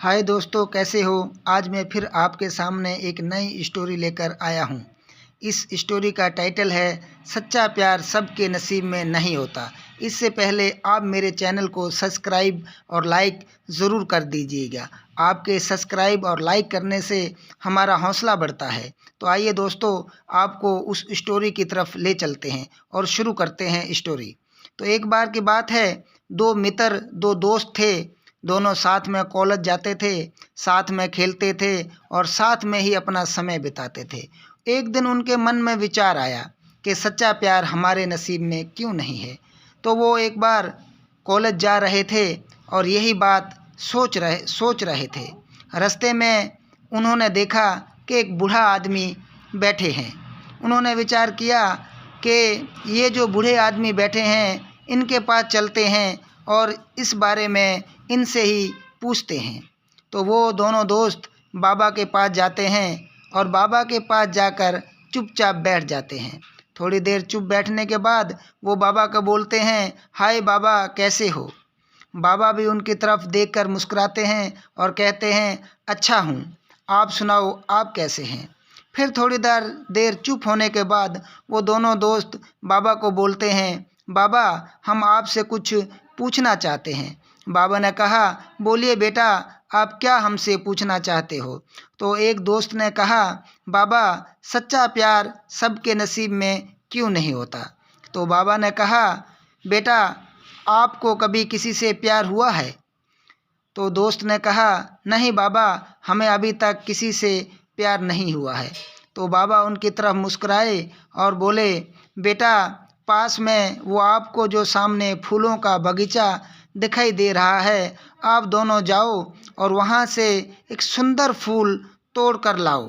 हाय दोस्तों, कैसे हो। आज मैं फिर आपके सामने एक नई स्टोरी लेकर आया हूँ। इस स्टोरी का टाइटल है सच्चा प्यार सबके नसीब में नहीं होता। इससे पहले आप मेरे चैनल को सब्सक्राइब और लाइक ज़रूर कर दीजिएगा। आपके सब्सक्राइब और लाइक करने से हमारा हौसला बढ़ता है। तो आइए दोस्तों, आपको उस स्टोरी की तरफ ले चलते हैं और शुरू करते हैं स्टोरी। तो एक बार की बात है, दो दोस्त थे। दोनों साथ में कॉलेज जाते थे, साथ में खेलते थे और साथ में ही अपना समय बिताते थे। एक दिन उनके मन में विचार आया कि सच्चा प्यार हमारे नसीब में क्यों नहीं है। तो वो एक बार कॉलेज जा रहे थे और यही बात सोच रहे थे। रास्ते में उन्होंने देखा कि एक बूढ़ा आदमी बैठे हैं। उन्होंने विचार किया कि ये जो बूढ़े आदमी बैठे हैं, इनके पास चलते हैं और इस बारे में इनसे ही पूछते हैं। तो वो दोनों दोस्त बाबा के पास जाते हैं और बाबा के पास जाकर चुपचाप बैठ जाते हैं। थोड़ी देर चुप बैठने के बाद वो बाबा को बोलते हैं, हाय बाबा, कैसे हो। बाबा भी उनकी तरफ देखकर मुस्कुराते हैं और कहते हैं, अच्छा हूँ, आप सुनाओ, आप कैसे हैं। फिर थोड़ी देर चुप होने के बाद वो दोनों दोस्त बाबा को बोलते हैं, बाबा, हम आपसे कुछ पूछना चाहते हैं। बाबा ने कहा, बोलिए बेटा, आप क्या हमसे पूछना चाहते हो। तो एक दोस्त ने कहा, बाबा, सच्चा प्यार सबके नसीब में क्यों नहीं होता। तो बाबा ने कहा, बेटा, आपको कभी किसी से प्यार हुआ है। तो दोस्त ने कहा, नहीं बाबा, हमें अभी तक किसी से प्यार नहीं हुआ है। तो बाबा उनकी तरफ मुस्कुराए और बोले, बेटा, पास में वो आपको जो सामने फूलों का बगीचा दिखाई दे रहा है, आप दोनों जाओ और वहाँ से एक सुंदर फूल तोड़ कर लाओ।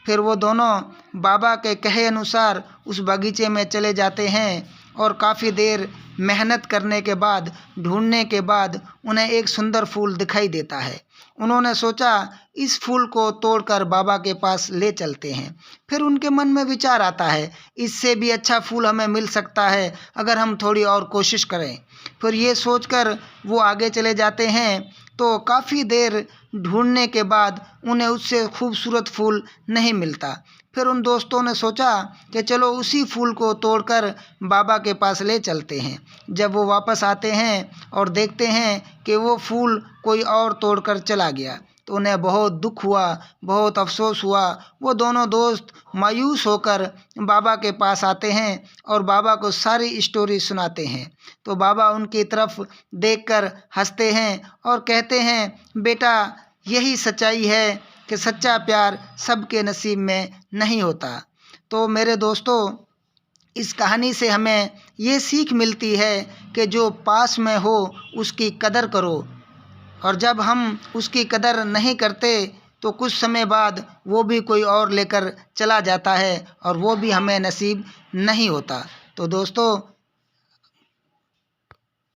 फिर वो दोनों बाबा के कहे अनुसार उस बगीचे में चले जाते हैं और काफ़ी देर मेहनत करने के बाद, ढूंढने के बाद उन्हें एक सुंदर फूल दिखाई देता है। उन्होंने सोचा, इस फूल को तोड़कर बाबा के पास ले चलते हैं। फिर उनके मन में विचार आता है, इससे भी अच्छा फूल हमें मिल सकता है अगर हम थोड़ी और कोशिश करें। फिर ये सोचकर वो आगे चले जाते हैं। तो काफ़ी देर ढूंढने के बाद उन्हें उससे खूबसूरत फूल नहीं मिलता। फिर उन दोस्तों ने सोचा कि चलो उसी फूल को तोड़कर बाबा के पास ले चलते हैं। जब वो वापस आते हैं और देखते हैं कि वो फूल कोई और तोड़कर चला गया, तो उन्हें बहुत दुख हुआ, बहुत अफसोस हुआ। वो दोनों दोस्त मायूस होकर बाबा के पास आते हैं और बाबा को सारी स्टोरी सुनाते हैं। तो बाबा उनकी तरफ देखकर हंसते हैं और कहते हैं, बेटा, यही सच्चाई है कि सच्चा प्यार सबके नसीब में नहीं होता। तो मेरे दोस्तों, इस कहानी से हमें ये सीख मिलती है कि जो पास में हो उसकी कदर करो, और जब हम उसकी कदर नहीं करते तो कुछ समय बाद वो भी कोई और लेकर चला जाता है और वो भी हमें नसीब नहीं होता। तो दोस्तों,